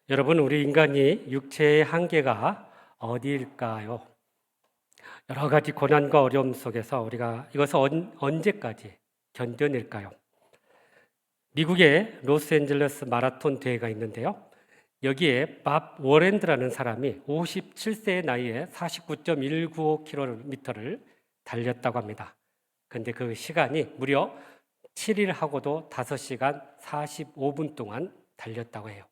여러분, 우리 인간이 육체의 한계가 어디일까요? 여러 가지 고난과 어려움 속에서 우리가 이것을 언제까지 견뎌낼까요? 미국의 로스앤젤레스 마라톤 대회가 있는데요. 여기에 밥 워렌드라는 사람이 57세의 나이에 49.195km를 달렸다고 합니다. 그런데 그 시간이 무려 7일 하고도 5시간 45분 동안 달렸다고 해요.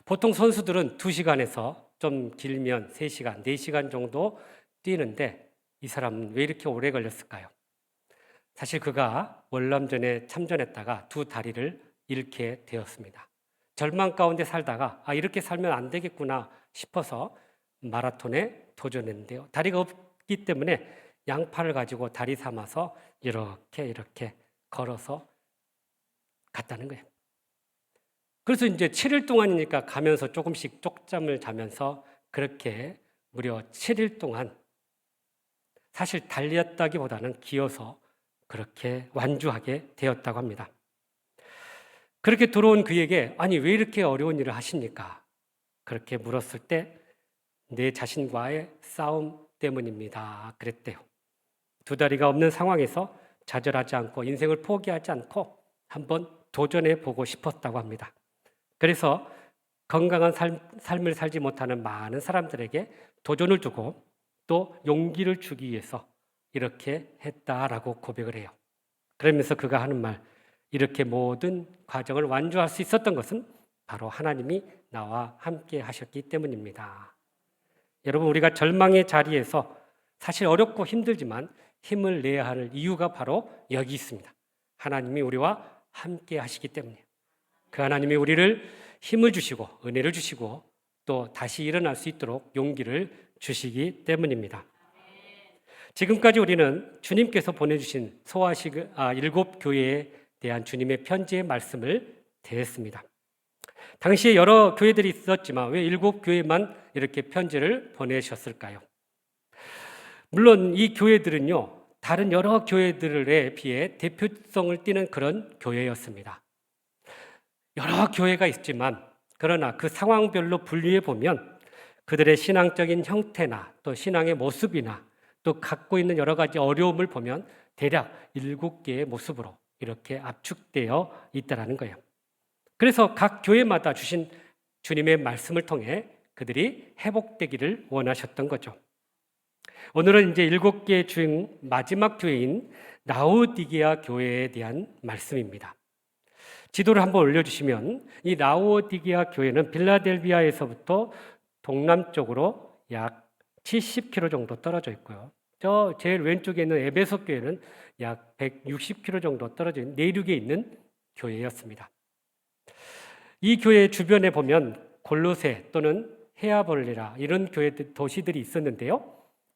보통 선수들은 2시간에서 좀 길면 3시간, 4시간 정도 뛰는데 이 사람은 왜 이렇게 오래 걸렸을까요? 사실 그가 월남전에 참전했다가 두 다리를 잃게 되었습니다. 절망 가운데 살다가 이렇게 살면 안 되겠구나 싶어서 마라톤에 도전했는데요. 다리가 없기 때문에 양팔을 가지고 다리 삼아서 이렇게 걸어서 갔다는 거예요. 그래서 이제 7일 동안이니까 가면서 조금씩 쪽잠을 자면서 그렇게 무려 7일 동안 사실 달렸다기보다는 기어서 그렇게 완주하게 되었다고 합니다. 그렇게 들어온 그에게 왜 이렇게 어려운 일을 하십니까? 그렇게 물었을 때 내 자신과의 싸움 때문입니다. 그랬대요. 두 다리가 없는 상황에서 좌절하지 않고 인생을 포기하지 않고 한번 도전해 보고 싶었다고 합니다. 그래서 건강한 삶을 살지 못하는 많은 사람들에게 도전을 주고 또 용기를 주기 위해서 이렇게 했다라고 고백을 해요. 그러면서 그가 하는 말, 이렇게 모든 과정을 완주할 수 있었던 것은 바로 하나님이 나와 함께 하셨기 때문입니다. 여러분, 우리가 절망의 자리에서 사실 어렵고 힘들지만 힘을 내야 할 이유가 바로 여기 있습니다. 하나님이 우리와 함께 하시기 때문이에요. 그 하나님이 우리를 힘을 주시고 은혜를 주시고 또 다시 일어날 수 있도록 용기를 주시기 때문입니다. 지금까지 우리는 주님께서 보내주신 소아시 7교회에 대한 주님의 편지의 말씀을 대했습니다. 당시에 여러 교회들이 있었지만 왜 7교회만 이렇게 편지를 보내셨을까요? 물론 이 교회들은요, 다른 여러 교회들에 비해 대표성을 띠는 그런 교회였습니다. 여러 교회가 있지만 그러나 그 상황별로 분류해 보면 그들의 신앙적인 형태나 또 신앙의 모습이나 또 갖고 있는 여러 가지 어려움을 보면 대략 7개의 모습으로 이렇게 압축되어 있다는 거예요. 그래서 각 교회마다 주신 주님의 말씀을 통해 그들이 회복되기를 원하셨던 거죠. 오늘은 이제 7개 중 마지막 교회인 라오디게아 교회에 대한 말씀입니다. 지도를 한번 올려주시면 이 라오디게아 교회는 빌라델비아에서부터 동남쪽으로 약 70km 정도 떨어져 있고요. 저 제일 왼쪽에 있는 에베소 교회는 약 160km 정도 떨어져 있는 내륙에 있는 교회였습니다. 이 교회 주변에 보면 골로새 또는 헤아볼레라 이런 도시들이 있었는데요.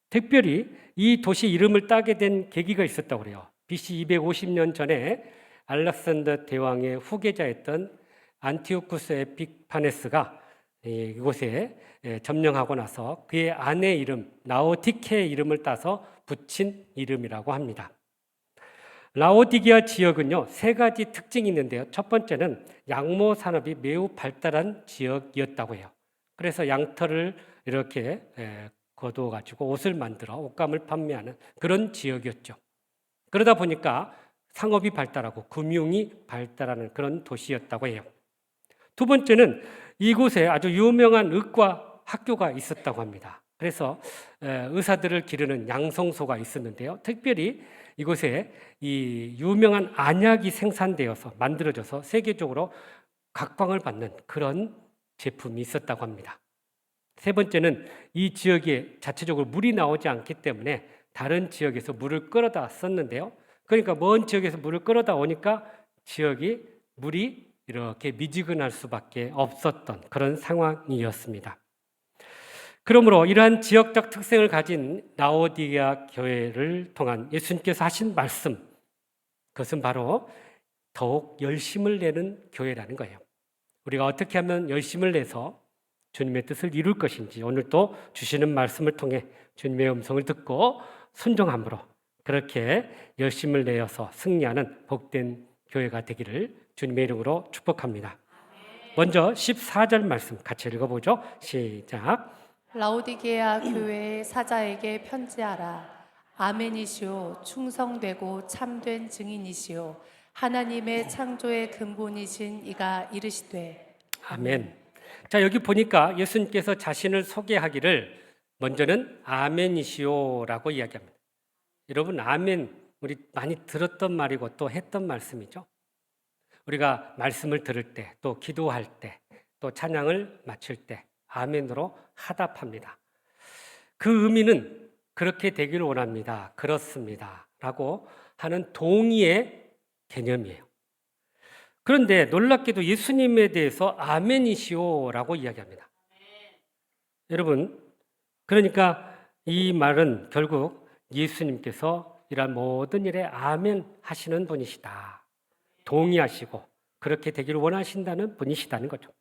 특별히 이 도시 이름을 따게 된 계기가 있었다고 그래요. BC 250년 전에 알렉산더 대왕의 후계자였던 안티오쿠스 에피파네스가 이곳에 점령하고 나서 그의 아내 이름 나오티케의 이름을 따서 붙인 이름이라고 합니다. 라오디게아 지역은요 3가지 특징이 있는데요. 첫 번째는 양모 산업이 매우 발달한 지역이었다고 해요. 그래서 양털을 이렇게 거두어 가지고 옷을 만들어 옷감을 판매하는 그런 지역이었죠. 그러다 보니까 상업이 발달하고 금융이 발달하는 그런 도시였다고 해요. 두 번째는 이곳에 아주 유명한 의과 학교가 있었다고 합니다. 그래서 의사들을 기르는 양성소가 있었는데요. 특별히 이곳에 이 유명한 안약이 생산되어서 만들어져서 세계적으로 각광을 받는 그런 제품이 있었다고 합니다. 세 번째는 이 지역에 자체적으로 물이 나오지 않기 때문에 다른 지역에서 물을 끌어다 썼는데요. 그러니까 먼 지역에서 물을 끌어다 오니까 지역이 물이 이렇게 미지근할 수밖에 없었던 그런 상황이었습니다. 그러므로 이러한 지역적 특성을 가진 라오디게아 교회를 통한 예수님께서 하신 말씀, 그것은 바로 더욱 열심을 내는 교회라는 거예요. 우리가 어떻게 하면 열심을 내서 주님의 뜻을 이룰 것인지 오늘 또 주시는 말씀을 통해 주님의 음성을 듣고 순종함으로 그렇게 열심을 내어서 승리하는 복된 교회가 되기를 주님의 이름으로 축복합니다. 먼저 14절 말씀 같이 읽어보죠. 시작. 라오디게아 교회의 사자에게 편지하라. 아멘이시오. 충성되고 참된 증인이시오. 하나님의 창조의 근본이신 이가 이르시되. 아멘. 자, 여기 보니까 예수님께서 자신을 소개하기를 먼저는 아멘이시오라고 이야기합니다. 여러분, 아멘 우리 많이 들었던 말이고 또 했던 말씀이죠. 우리가 말씀을 들을 때, 또 기도할 때, 또 찬양을 마칠 때 아멘으로 화답합니다. 그 의미는 그렇게 되기를 원합니다. 그렇습니다. 라고 하는 동의의 개념이에요. 그런데 놀랍게도 예수님에 대해서 아멘이시오라고 이야기합니다. 여러분, 그러니까 이 말은 결국 예수님께서 이러한 모든 일에 아멘 하시는 분이시다. 동의하시고 그렇게 되기를 원하신다는 분이시다는 거죠.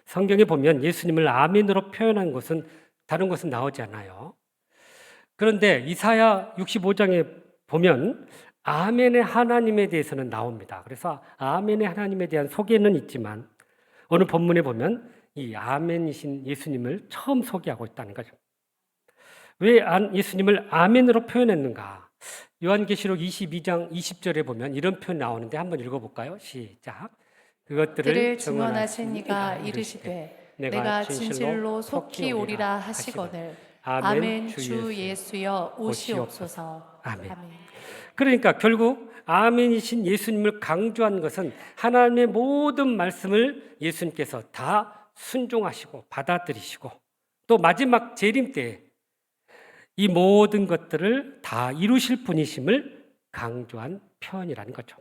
성경에 보면 예수님을 아멘으로 표현한 것은 다른 것은 나오지 않아요. 그런데 이사야 65장에 보면 아멘의 하나님에 대해서는 나옵니다. 그래서 아멘의 하나님에 대한 소개는 있지만 오늘 본문에 보면 이 아멘이신 예수님을 처음 소개하고 있다는 거죠. 왜 예수님을 아멘으로 표현했는가? 요한계시록 22장 20절에 보면 이런 표현 나오는데 한번 읽어볼까요? 시작. 그것들을 증언하신 이가 이르시되 내가 진실로 속히 오리라 하시거늘 아멘. 주 예수여 오시옵소서. 아멘. 아멘. 그러니까 결국 아멘이신 예수님을 강조한 것은 하나님의 모든 말씀을 예수님께서 다 순종하시고 받아들이시고 또 마지막 재림 때에 이 모든 것들을 다 이루실 분이심을 강조한 표현이라는 거죠.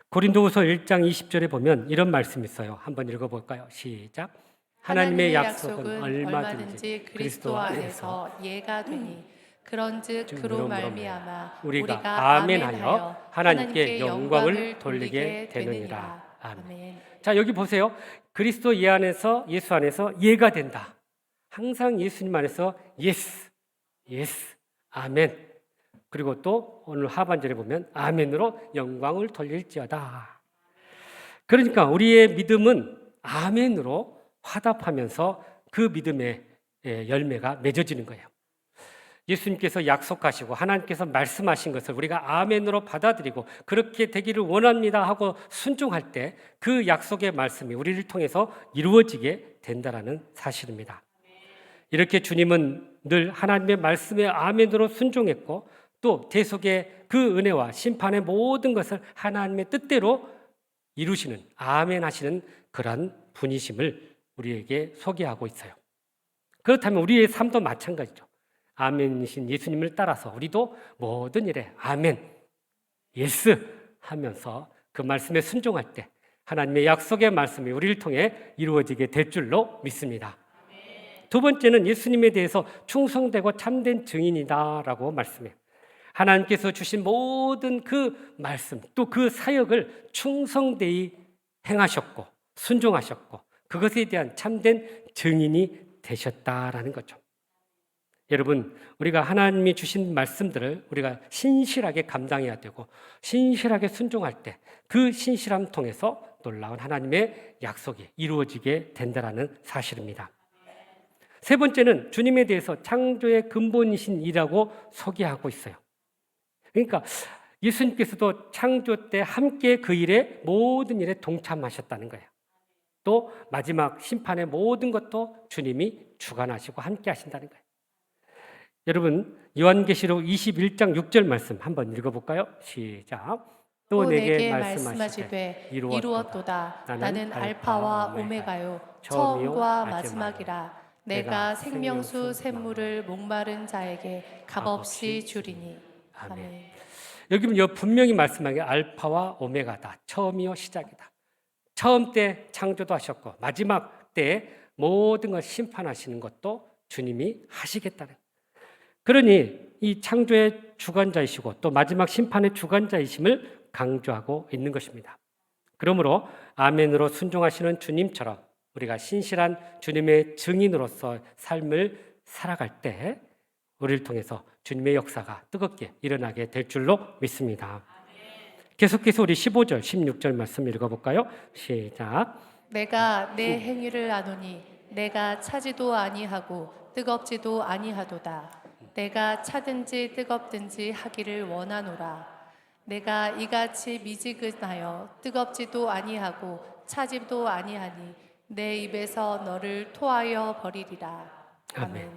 고린도후서 1장 20절에 보면 이런 말씀이 있어요. 한번 읽어볼까요? 시작. 하나님의 약속은 얼마든지 그리스도 안에서 예가 되니 그런즉 그로 말미암아 우리가 아멘하여 하나님께 영광을 돌리게 되느니라. 아멘. 자, 여기 보세요. 그리스도 예수 안에서 예가 된다. 항상 예수님 안에서 예스, 예스, 아멘. 그리고 또 오늘 하반절에 보면 아멘으로 영광을 돌릴지어다. 그러니까 우리의 믿음은 아멘으로 화답하면서 그 믿음의 열매가 맺어지는 거예요. 예수님께서 약속하시고 하나님께서 말씀하신 것을 우리가 아멘으로 받아들이고 그렇게 되기를 원합니다 하고 순종할 때 그 약속의 말씀이 우리를 통해서 이루어지게 된다는 사실입니다. 이렇게 주님은 늘 하나님의 말씀에 아멘으로 순종했고 또 대속의 그 은혜와 심판의 모든 것을 하나님의 뜻대로 이루시는 아멘 하시는 그러한 분이심을 우리에게 소개하고 있어요. 그렇다면 우리의 삶도 마찬가지죠. 아멘이신 예수님을 따라서 우리도 모든 일에 아멘, 예스 하면서 그 말씀에 순종할 때 하나님의 약속의 말씀이 우리를 통해 이루어지게 될 줄로 믿습니다. 두 번째는 예수님에 대해서 충성되고 참된 증인이다라고 말씀해요. 하나님께서 주신 모든 그 말씀 또 그 사역을 충성되이 행하셨고 순종하셨고 그것에 대한 참된 증인이 되셨다라는 거죠. 여러분, 우리가 하나님이 주신 말씀들을 우리가 신실하게 감당해야 되고 신실하게 순종할 때 그 신실함 통해서 놀라운 하나님의 약속이 이루어지게 된다는 사실입니다. 세 번째는 주님에 대해서 창조의 근본이신 이라고 소개하고 있어요. 그러니까 예수님께서도 창조 때 함께 그 일에 모든 일에 동참하셨다는 거예요. 또 마지막 심판의 모든 것도 주님이 주관하시고 함께 하신다는 거예요. 여러분, 요한계시록 21장 6절 말씀 한번 읽어볼까요? 시작. 또 내게 말씀하시되 이루었도다. 나는 알파와 오메가요 처음과 마지막이라. 내가 생명수 샘물을 목마른 자에게 값없이 주리니. 아멘. 여기 분명히 말씀한 게 알파와 오메가다. 처음이요 시작이다. 처음 때 창조도 하셨고 마지막 때 모든 걸 심판하시는 것도 주님이 하시겠다는. 그러니 이 창조의 주관자이시고 또 마지막 심판의 주관자이심을 강조하고 있는 것입니다. 그러므로 아멘으로 순종하시는 주님처럼 우리가 신실한 주님의 증인으로서 삶을 살아갈 때 우리를 통해서 주님의 역사가 뜨겁게 일어나게 될 줄로 믿습니다. 계속해서 우리 15절, 16절 말씀 읽어볼까요? 시작. 내가 내 행위를 아노니 내가 차지도 아니하고 뜨겁지도 아니하도다. 내가 차든지 뜨겁든지 하기를 원하노라. 내가 이같이 미지근하여 뜨겁지도 아니하고 차지도 아니하니 내 입에서 너를 토하여 버리리라. 아멘.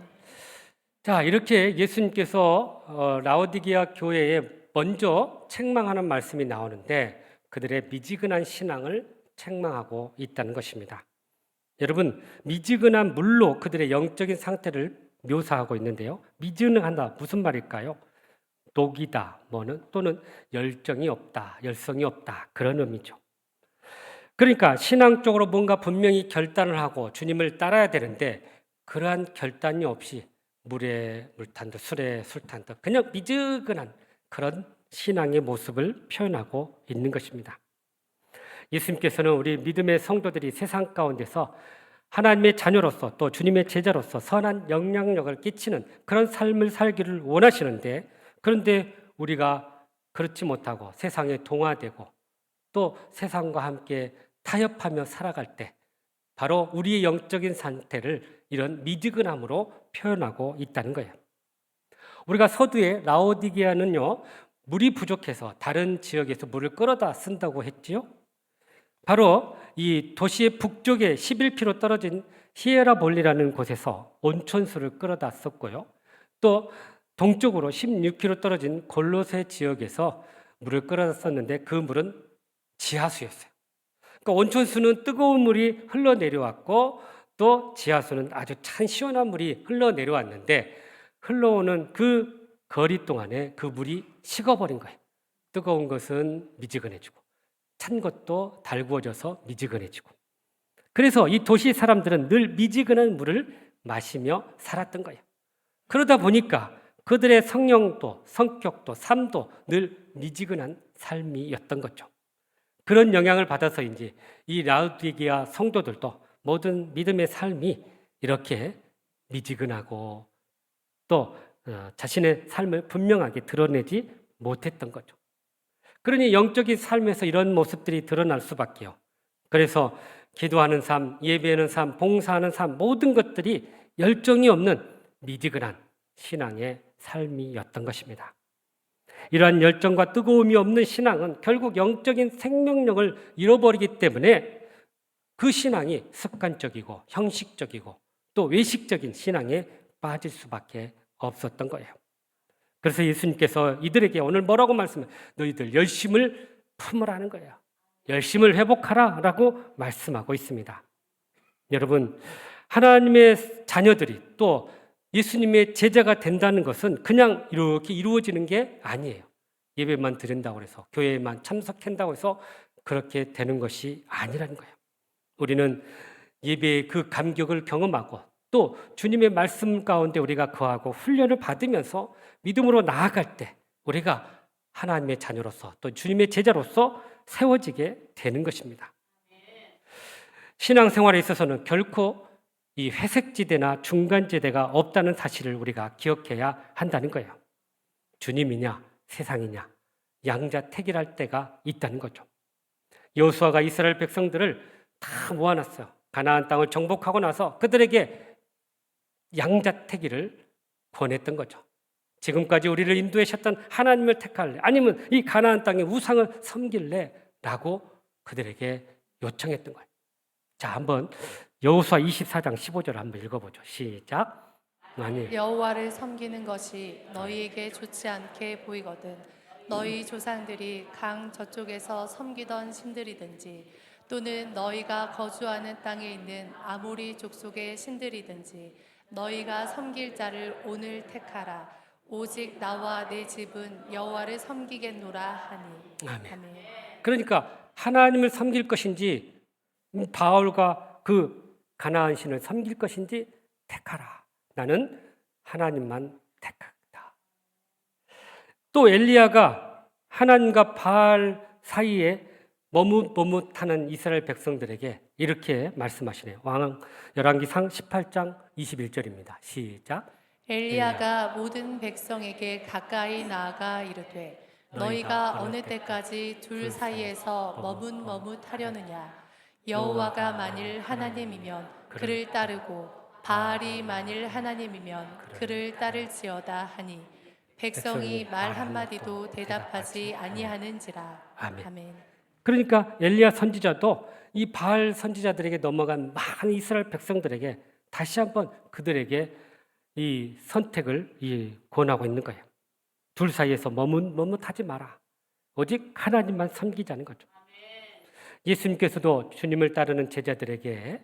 자, 이렇게 예수님께서 라오디게아 교회에 먼저 책망하는 말씀이 나오는데 그들의 미지근한 신앙을 책망하고 있다는 것입니다. 여러분, 미지근한 물로 그들의 영적인 상태를 묘사하고 있는데요. 미지근하다 무슨 말일까요? 독이다, 또는 열정이 없다, 열성이 없다 그런 의미죠. 그러니까 신앙적으로 뭔가 분명히 결단을 하고 주님을 따라야 되는데 그러한 결단이 없이 물에 물탄 듯 술에 술탄 듯 그냥 미지근한 그런 신앙의 모습을 표현하고 있는 것입니다. 예수님께서는 우리 믿음의 성도들이 세상 가운데서 하나님의 자녀로서 또 주님의 제자로서 선한 영향력을 끼치는 그런 삶을 살기를 원하시는데 그런데 우리가 그렇지 못하고 세상에 동화되고 또 세상과 함께 타협하며 살아갈 때 바로 우리의 영적인 상태를 이런 미지근함으로 표현하고 있다는 거예요. 우리가 서두에 라오디게아는요 물이 부족해서 다른 지역에서 물을 끌어다 쓴다고 했지요. 바로 이 도시의 북쪽에 11km 떨어진 히에라볼리라는 곳에서 온천수를 끌어다 썼고요. 또 동쪽으로 16km 떨어진 골로새 지역에서 물을 끌어다 썼는데 그 물은 지하수였어요. 그러니까 온천수는 뜨거운 물이 흘러내려왔고 또 지하수는 아주 찬 시원한 물이 흘러내려왔는데 흘러오는 그 거리 동안에 그 물이 식어버린 거예요. 뜨거운 것은 미지근해지고 찬 것도 달구어져서 미지근해지고 그래서 이 도시 사람들은 늘 미지근한 물을 마시며 살았던 거예요. 그러다 보니까 그들의 성령도 성격도 삶도 늘 미지근한 삶이었던 거죠. 그런 영향을 받아서인지 이 라오디게아 성도들도 모든 믿음의 삶이 이렇게 미지근하고 또 자신의 삶을 분명하게 드러내지 못했던 거죠. 그러니 영적인 삶에서 이런 모습들이 드러날 수밖에요. 그래서 기도하는 삶, 예배하는 삶, 봉사하는 삶 모든 것들이 열정이 없는 미지근한 신앙의 삶이었던 것입니다. 이러한 열정과 뜨거움이 없는 신앙은 결국 영적인 생명력을 잃어버리기 때문에 그 신앙이 습관적이고 형식적이고 또 외식적인 신앙에 빠질 수밖에 없었던 거예요. 그래서 예수님께서 이들에게 오늘 뭐라고 말씀해? 너희들 열심을 품으라는 거예요. 열심을 회복하라 라고 말씀하고 있습니다. 여러분, 하나님의 자녀들이 또 예수님의 제자가 된다는 것은 그냥 이렇게 이루어지는 게 아니에요. 예배만 드린다고 해서 교회에만 참석한다고 해서 그렇게 되는 것이 아니라는 거예요. 우리는 예배의 그 감격을 경험하고 또 주님의 말씀 가운데 우리가 거하고 훈련을 받으면서 믿음으로 나아갈 때 우리가 하나님의 자녀로서 또 주님의 제자로서 세워지게 되는 것입니다. 신앙생활에 있어서는 결코 이 회색지대나 중간지대가 없다는 사실을 우리가 기억해야 한다는 거예요. 주님이냐 세상이냐 양자택일할 때가 있다는 거죠. 여호수아가 이스라엘 백성들을 다 모아놨어요. 가나안 땅을 정복하고 나서 그들에게 양자택일을 권했던 거죠. 지금까지 우리를 인도하셨던 하나님을 택할래? 아니면 이 가나안 땅의 우상을 섬길래? 라고 그들에게 요청했던 거예요. 자, 한번 여호수아 24장 15절 한번 읽어보죠. 시작. 여호와를 섬기는 것이 너희에게 좋지 않게 보이거든 너희 조상들이 강 저쪽에서 섬기던 신들이든지 또는 너희가 거주하는 땅에 있는 아모리 족속의 신들이든지 너희가 섬길 자를 오늘 택하라. 오직 나와 내 집은 여호와를 섬기겠노라 하니. 아멘. 그러니까 하나님을 섬길 것인지 바울과 그 가나안 신을 섬길 것인지 택하라. 나는 하나님만 택하겠다. 또 엘리야가 하나님과 바알 사이에 머뭇머뭇하는 이스라엘 백성들에게 이렇게 말씀하시네요. 열왕기상 18장 21절입니다. 시작. 엘리야가 모든 백성에게 가까이 나아가 이르되 너희가 어느 때까지 둘 사이에서 머뭇머뭇하려느냐? 여호와가 만일 하나님이면 그를 따르고 바알이 만일 하나님이면 그를 따를지어다 하니 백성이 말 한마디도 대답하지 아니하는지라. 아멘. 아멘. 그러니까 엘리야 선지자도 이 바알 선지자들에게 넘어간 많은 이스라엘 백성들에게 다시 한번 그들에게 이 선택을 권하고 있는 거예요. 둘 사이에서 머뭇머뭇하지 마라. 오직 하나님만 섬기자는 거죠. 예수님께서도 주님을 따르는 제자들에게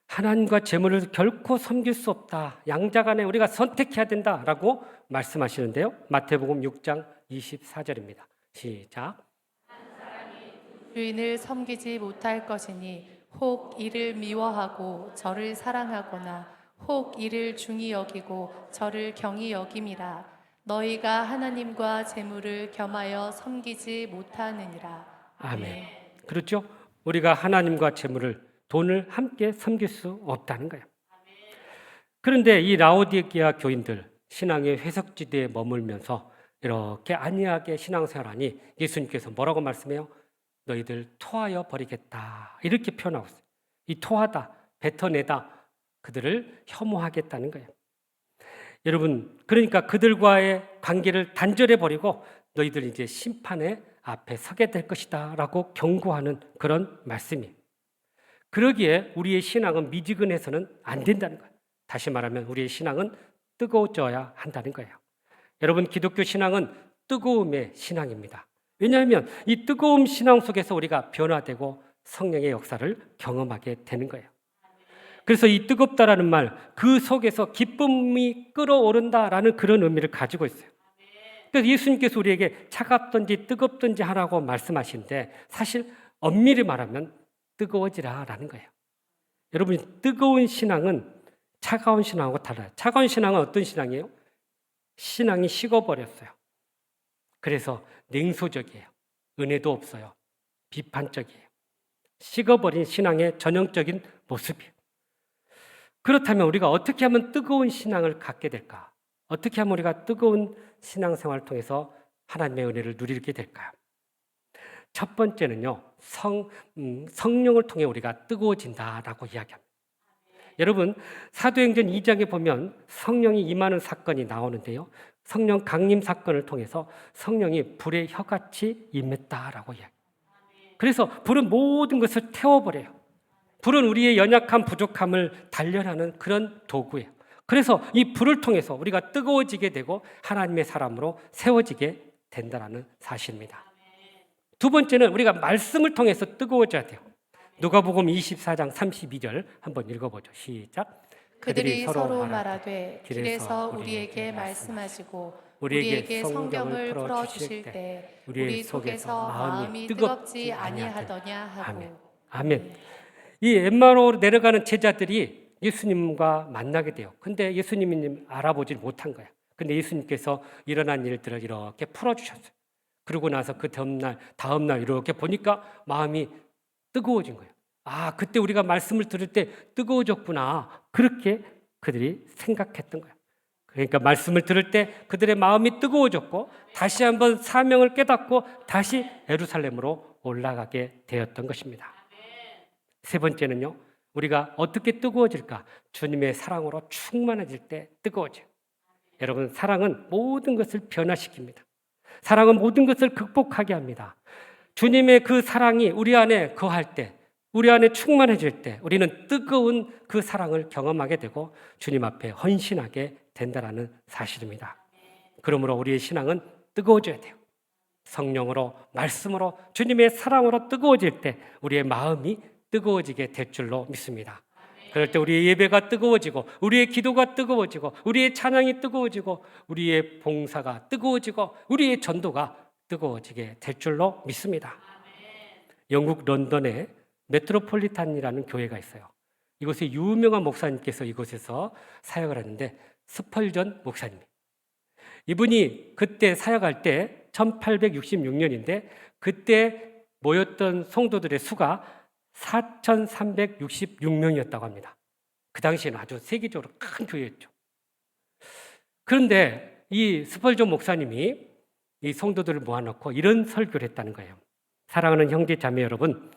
하나님과 재물을 결코 섬길 수 없다. 양자간에 우리가 선택해야 된다라고 말씀하시는데요. 마태복음 6장 24절입니다. 시작. 주인을 섬기지 못할 것이니 혹 이를 미워하고 저를 사랑하거나 혹 이를 중히 여기고 저를 경히 여김이라. 너희가 하나님과 재물을 겸하여 섬기지 못하느니라. 아멘. 그렇죠? 우리가 하나님과 재물을 돈을 함께 섬길 수 없다는 거예요. 그런데 이 라오디게아 교인들 신앙의 회석지대에 머물면서 이렇게 안이하게 신앙생활하니 예수님께서 뭐라고 말씀해요? 너희들 토하여 버리겠다 이렇게 표현하고 있어요. 이 토하다, 뱉어내다 그들을 혐오하겠다는 거예요. 여러분, 그러니까 그들과의 관계를 단절해 버리고 너희들 이제 심판의 앞에 서게 될 것이다 라고 경고하는 그런 말씀이에요. 그러기에 우리의 신앙은 미지근해서는 안 된다는 거예요. 다시 말하면 우리의 신앙은 뜨거워져야 한다는 거예요. 여러분, 기독교 신앙은 뜨거움의 신앙입니다. 왜냐하면 이 뜨거움 신앙 속에서 우리가 변화되고 성령의 역사를 경험하게 되는 거예요. 그래서 이 뜨겁다라는 말, 그 속에서 기쁨이 끓어오른다라는 그런 의미를 가지고 있어요. 그래서 예수님께서 우리에게 차갑든지 뜨겁든지 하라고 말씀하시는데 사실 엄밀히 말하면 뜨거워지라라는 거예요. 여러분, 뜨거운 신앙은 차가운 신앙하고 달라요. 차가운 신앙은 어떤 신앙이에요? 신앙이 식어버렸어요. 그래서 냉소적이에요. 은혜도 없어요. 비판적이에요. 식어버린 신앙의 전형적인 모습이에요. 그렇다면 우리가 어떻게 하면 뜨거운 신앙을 갖게 될까? 어떻게 하면 우리가 뜨거운 신앙생활을 통해서 하나님의 은혜를 누리게 될까요? 첫 번째는요, 성령을 통해 우리가 뜨거워진다라고 이야기합니다. 여러분, 사도행전 2장에 보면 성령이 임하는 사건이 나오는데요. 성령 강림 사건을 통해서 성령이 불의 혀같이 임했다라고 이야기해요. 그래서 불은 모든 것을 태워버려요. 불은 우리의 연약함, 부족함을 단련하는 그런 도구예요. 그래서 이 불을 통해서 우리가 뜨거워지게 되고 하나님의 사람으로 세워지게 된다는 사실입니다. 두 번째는 우리가 말씀을 통해서 뜨거워져야 돼요. 누가복음 24장 32절 한번 읽어보죠. 시작. 그들이 서로 말하되 길에서 우리에게 말씀하시고 우리에게 성경을 풀어주실 때 우리 속에서 마음이 뜨겁지 아니하더냐 하고. 아멘. 이 엠마오로 내려가는 제자들이 예수님과 만나게 돼요. 근데 예수님이 알아보지 못한 거예요. 근데 예수님께서 일어난 일들을 이렇게 풀어주셨어요. 그러고 나서 그 다음날 이렇게 보니까 마음이 뜨거워진 거예요. 아, 그때 우리가 말씀을 들을 때 뜨거워졌구나. 그렇게 그들이 생각했던 거예요. 그러니까 말씀을 들을 때 그들의 마음이 뜨거워졌고 다시 한번 사명을 깨닫고 다시 예루살렘으로 올라가게 되었던 것입니다. 세 번째는요, 우리가 어떻게 뜨거워질까? 주님의 사랑으로 충만해질 때 뜨거워져요. 여러분, 사랑은 모든 것을 변화시킵니다. 사랑은 모든 것을 극복하게 합니다. 주님의 그 사랑이 우리 안에 거할 때, 우리 안에 충만해질 때 우리는 뜨거운 그 사랑을 경험하게 되고 주님 앞에 헌신하게 된다는 사실입니다. 그러므로 우리의 신앙은 뜨거워져야 돼요. 성령으로, 말씀으로, 주님의 사랑으로 뜨거워질 때 우리의 마음이 뜨거워지게 될 줄로 믿습니다. 그럴 때 우리의 예배가 뜨거워지고 우리의 기도가 뜨거워지고 우리의 찬양이 뜨거워지고 우리의 봉사가 뜨거워지고 우리의 전도가 뜨거워지게 될 줄로 믿습니다. 영국 런던에 메트로폴리탄이라는 교회가 있어요. 이곳에 유명한 목사님께서 이곳에서 사역을 하는데 스펄전 목사님. 이분이 그때 사역할 때 1866년인데 그때 모였던 성도들의 수가 4,366명이었다고 합니다. 그 당시에는 아주 세계적으로 큰 교회였죠. 그런데 이 스펄전 목사님이 이 성도들을 모아놓고 이런 설교를 했다는 거예요. 사랑하는 형제 자매 여러분,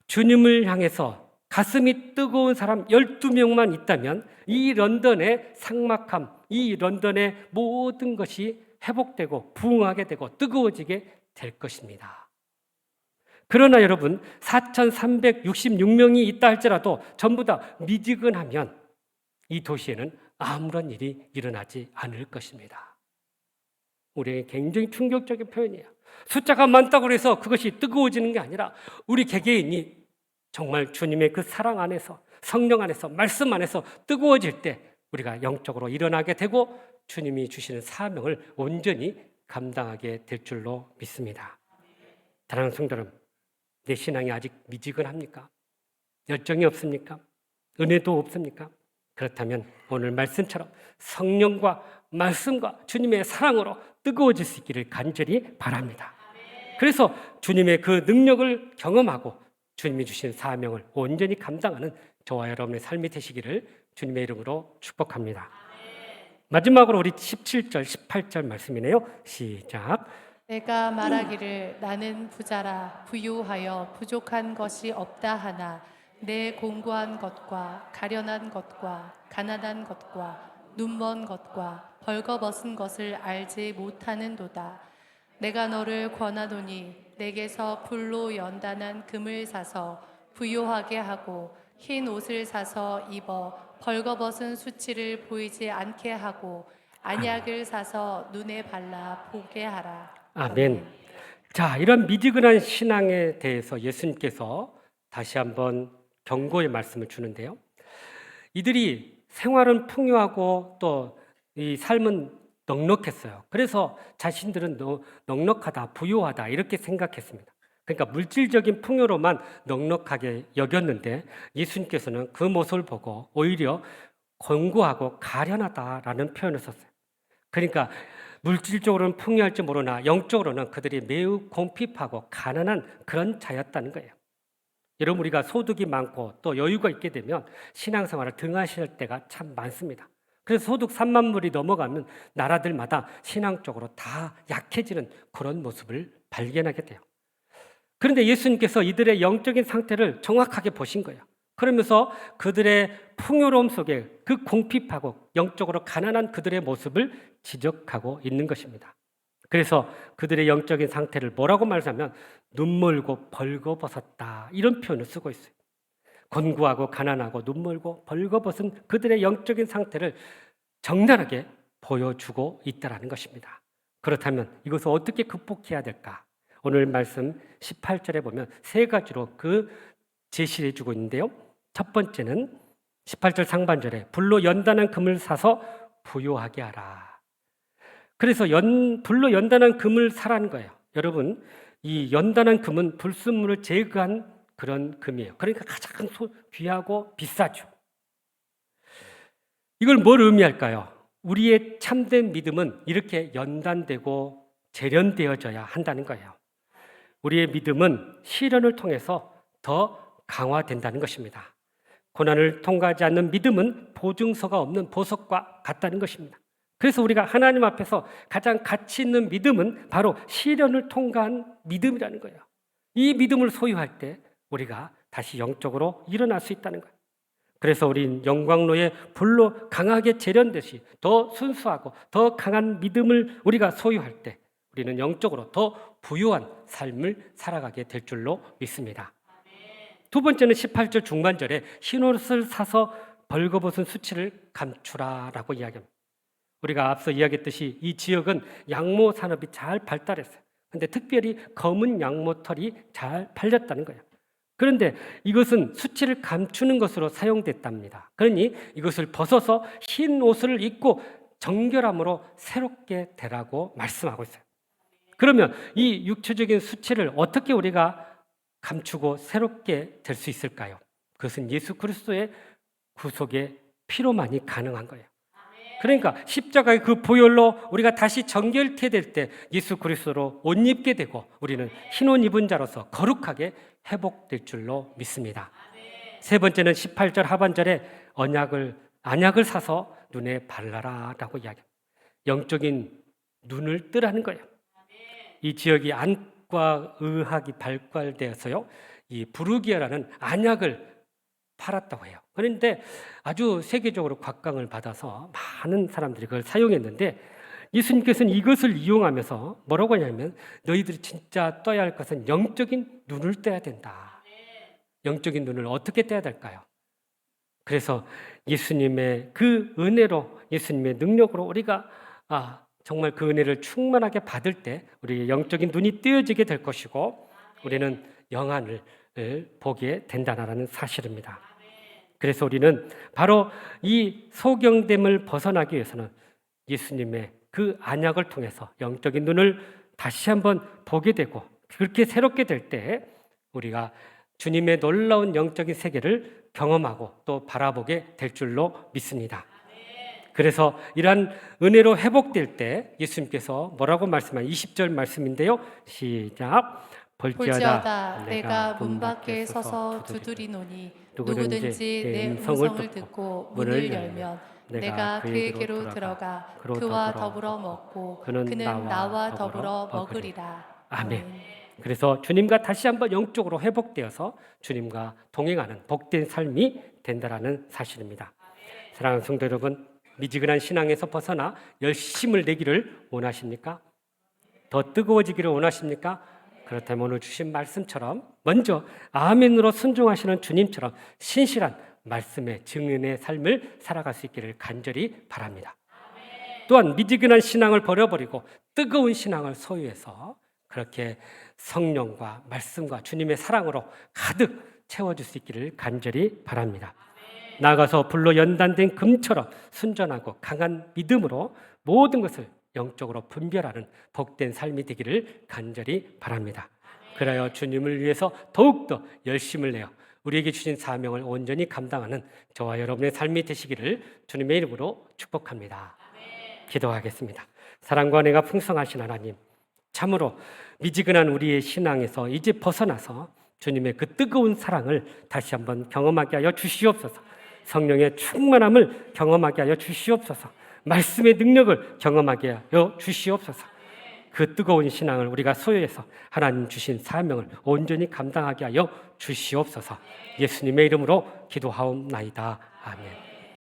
주님을 향해서 가슴이 뜨거운 사람 12명만 있다면 이 런던의 삭막함, 이 런던의 모든 것이 회복되고 부흥하게 되고 뜨거워지게 될 것입니다. 그러나 여러분, 4,366명이 있다 할지라도 전부 다 미지근하면 이 도시에는 아무런 일이 일어나지 않을 것입니다. 우리에게 굉장히 충격적인 표현이에요. 숫자가 많다고 해서 그것이 뜨거워지는 게 아니라 우리 개개인이 정말 주님의 그 사랑 안에서, 성령 안에서, 말씀 안에서 뜨거워질 때 우리가 영적으로 일어나게 되고 주님이 주시는 사명을 온전히 감당하게 될 줄로 믿습니다. 사랑하는 성도 여러분, 내 신앙이 아직 미지근합니까? 열정이 없습니까? 은혜도 없습니까? 그렇다면 오늘 말씀처럼 성령과 말씀과 주님의 사랑으로 뜨거워질 수 있기를 간절히 바랍니다. 그래서 주님의 그 능력을 경험하고 주님이 주신 사명을 온전히 감당하는 저와 여러분의 삶이 되시기를 주님의 이름으로 축복합니다. 마지막으로 우리 17절, 18절 말씀이네요. 시작. 내가 말하기를 나는 부자라 부유하여 부족한 것이 없다 하나 내 공고한 것과 가련한 것과 가난한 것과 눈먼 것과 벌거벗은 것을 알지 못하는도다. 내가 너를 권하노니 내게서 불로 연단한 금을 사서 부요하게 하고 흰 옷을 사서 입어 벌거벗은 수치를 보이지 않게 하고 안약을 사서 눈에 발라 보게 하라. 아멘. 자, 이런 미지근한 신앙에 대해서 예수님께서 다시 한번 경고의 말씀을 주는데요. 이들이 생활은 풍요하고 또 이 삶은 넉넉했어요. 그래서 자신들은 넉넉하다, 부유하다 이렇게 생각했습니다. 그러니까 물질적인 풍요로만 넉넉하게 여겼는데 예수님께서는 그 모습을 보고 오히려 권고하고 가련하다라는 표현을 썼어요. 그러니까 물질적으로는 풍요할지 모르나 영적으로는 그들이 매우 궁핍하고 가난한 그런 자였다는 거예요. 여러분, 우리가 소득이 많고 또 여유가 있게 되면 신앙생활을 등한시할 때가 참 많습니다. 그래서 소득 3만 불이 넘어가면 나라들마다 신앙적으로 다 약해지는 그런 모습을 발견하게 돼요. 그런데 예수님께서 이들의 영적인 상태를 정확하게 보신 거예요. 그러면서 그들의 풍요로움 속에 그 궁핍하고 영적으로 가난한 그들의 모습을 지적하고 있는 것입니다. 그래서 그들의 영적인 상태를 뭐라고 말하면 눈멀고 벌거벗었다 이런 표현을 쓰고 있어요. 곤고하고 가난하고 눈멀고 벌거벗은 그들의 영적인 상태를 적나라하게 보여주고 있다는 것입니다. 그렇다면 이것을 어떻게 극복해야 될까? 오늘 말씀 18절에 보면 세 가지로 그 제시를 해주고 있는데요. 첫 번째는 18절 상반절에 불로 연단한 금을 사서 부요하게 하라. 그래서 불로 연단한 금을 사라는 거예요. 여러분, 이 연단한 금은 불순물을 제거한 그런 금이에요. 그러니까 가장 귀하고 비싸죠. 이걸 뭘 의미할까요? 우리의 참된 믿음은 이렇게 연단되고 재련되어져야 한다는 거예요. 우리의 믿음은 시련을 통해서 더 강화된다는 것입니다. 고난을 통과하지 않는 믿음은 보증서가 없는 보석과 같다는 것입니다. 그래서 우리가 하나님 앞에서 가장 가치 있는 믿음은 바로 시련을 통과한 믿음이라는 거예요. 이 믿음을 소유할 때 우리가 다시 영적으로 일어날 수 있다는 거예요. 그래서 우린 영광로의 불로 강하게 재련듯이 더 순수하고 더 강한 믿음을 우리가 소유할 때 우리는 영적으로 더 부유한 삶을 살아가게 될 줄로 믿습니다. 두 번째는 18절 중반절에 흰옷을 사서 벌거벗은 수치를 감추라라고 이야기합니다. 우리가 앞서 이야기했듯이 이 지역은 양모 산업이 잘 발달했어요. 그런데 특별히 검은 양모털이 잘 팔렸다는 거예요. 그런데 이것은 수치를 감추는 것으로 사용됐답니다. 그러니 이것을 벗어서 흰 옷을 입고 정결함으로 새롭게 되라고 말씀하고 있어요. 그러면 이 육체적인 수치를 어떻게 우리가 감추고 새롭게 될 수 있을까요? 그것은 예수 그리스도의 구속의 피로만이 가능한 거예요. 그러니까 십자가의 그 보혈로 우리가 다시 정결케 될 때 예수 그리스도로 옷 입게 되고 우리는 흰 옷 입은 자로서 거룩하게 회복될 줄로 믿습니다. 세 번째는 18절 하반절에 안약을 사서 눈에 발라라라고 이야기합니다. 영적인 눈을 뜨라는 거예요. 이 지역이 안과 의학이 발달되어서요, 이 부르기아라는 안약을 팔았다고 해요. 그런데 아주 세계적으로 곽광을 받아서 많은 사람들이 그걸 사용했는데, 예수님께서는 이것을 이용하면서 뭐라고 하냐면, 너희들이 진짜 떠야 할 것은 영적인 눈을 떼야 된다. 영적인 눈을 어떻게 떼야 될까요? 그래서 예수님의 그 은혜로, 예수님의 능력으로 우리가 정말 그 은혜를 충만하게 받을 때 우리의 영적인 눈이 떼어지게 될 것이고, 우리는 영안을 보게 된다는 사실입니다. 그래서 우리는 바로 이 소경됨을 벗어나기 위해서는 예수님의 그 안약을 통해서 영적인 눈을 다시 한번 보게 되고, 그렇게 새롭게 될 때 우리가 주님의 놀라운 영적인 세계를 경험하고 또 바라보게 될 줄로 믿습니다. 그래서 이러한 은혜로 회복될 때 예수님께서 뭐라고 말씀한 20절 말씀인데요. 시작. 볼지어다 내가 문 밖에 서서 두드리노니 누구든지 내 음성을 듣고 문을 열면 내가 그에게로 들어가 그와 더불어 먹고 그는 나와 더불어 먹으리라. 아멘. 그래서 주님과 다시 한번 영적으로 회복되어서 주님과 동행하는 복된 삶이 된다라는 사실입니다. 사랑하는 성도 여러분, 미지근한 신앙에서 벗어나 열심을 내기를 원하십니까? 더 뜨거워지기를 원하십니까? 그렇다면 오늘 주신 말씀처럼 먼저 아멘으로 순종하시는 주님처럼 신실한 말씀의 증인의 삶을 살아갈 수 있기를 간절히 바랍니다. 또한 미지근한 신앙을 버려버리고 뜨거운 신앙을 소유해서 그렇게 성령과 말씀과 주님의 사랑으로 가득 채워줄 수 있기를 간절히 바랍니다. 나아가서 불로 연단된 금처럼 순전하고 강한 믿음으로 모든 것을 영적으로 분별하는 복된 삶이 되기를 간절히 바랍니다. 그래야 주님을 위해서 더욱더 열심을 내어 우리에게 주신 사명을 온전히 감당하는 저와 여러분의 삶이 되시기를 주님의 이름으로 축복합니다. 기도하겠습니다. 사랑과 은혜가 풍성하신 하나님, 참으로 미지근한 우리의 신앙에서 이제 벗어나서 주님의 그 뜨거운 사랑을 다시 한번 경험하게 하여 주시옵소서. 성령의 충만함을 경험하게 하여 주시옵소서. 말씀의 능력을 경험하게 하여 주시옵소서. 그 뜨거운 신앙을 우리가 소유해서 하나님 주신 사명을 온전히 감당하게 하여 주시옵소서. 예수님의 이름으로 기도하옵나이다. 아멘.